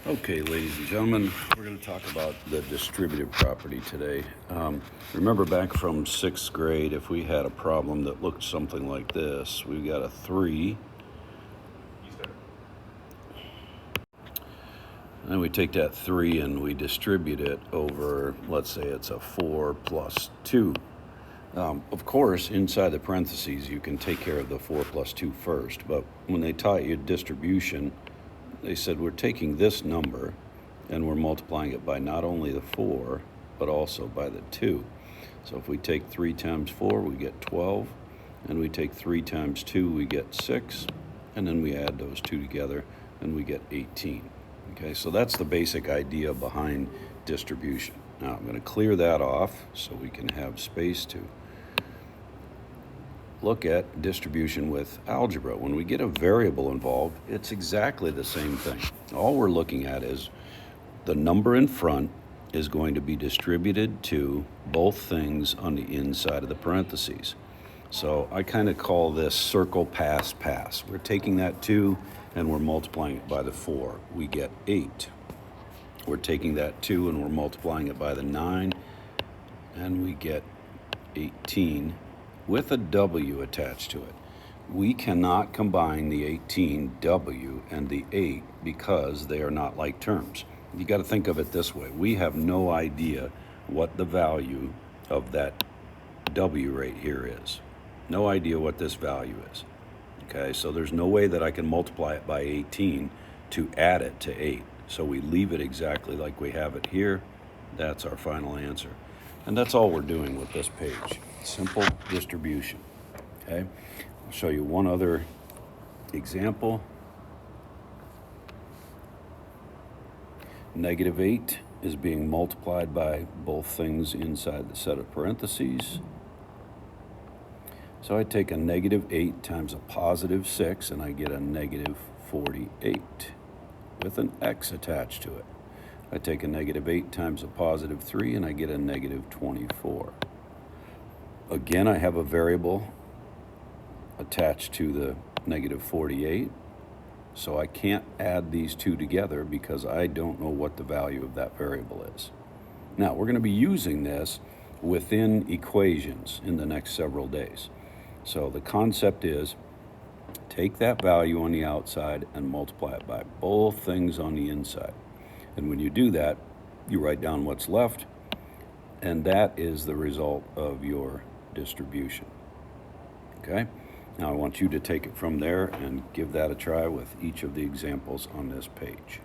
Okay, ladies and gentlemen, we're going to talk about the distributive property today. Remember back from sixth grade, if we had a problem that looked something like this, we got a 3, and then we take that 3 and we distribute it over, let's say it's a 4 plus 2. Of course, inside the parentheses, you can take care of the 4 plus 2 first, but when they taught you distribution, they said we're taking this number and we're multiplying it by not only the 4, but also by the 2. So if we take 3 times 4, we get 12, and we take 3 times 2, we get 6, and then we add those two together, and we get 18. Okay, so that's the basic idea behind distribution. Now I'm going to clear that off so we can have space to look at distribution with algebra. When we get a variable involved, it's exactly the same thing. All we're looking at is the number in front is going to be distributed to both things on the inside of the parentheses. So I kind of call this circle pass pass. We're taking that 2 and we're multiplying it by the 4. We get 8. We're taking that 2 and we're multiplying it by the 9, and we get 18 with a W attached to it. We cannot combine the 18W and the 8 because they are not like terms. You got to think of it this way. We have no idea what the value of that W right here is. No idea what this value is. Okay, so there's no way that I can multiply it by 18 to add it to 8. So we leave it exactly like we have it here. That's our final answer. And that's all we're doing with this page. Simple distribution. Okay, I'll show you one other example. -8 is being multiplied by both things inside the set of parentheses. So I take a -8 times a +6, and I get a -48 with an x attached to it. I take a -8 times a +3, and I get a -24. Again, I have a variable attached to the -48, so I can't add these two together because I don't know what the value of that variable is. Now, we're going to be using this within equations in the next several days. So the concept is take that value on the outside and multiply it by both things on the inside. And when you do that, you write down what's left, and that is the result of your distribution. Okay? Now I want you to take it from there and give that a try with each of the examples on this page.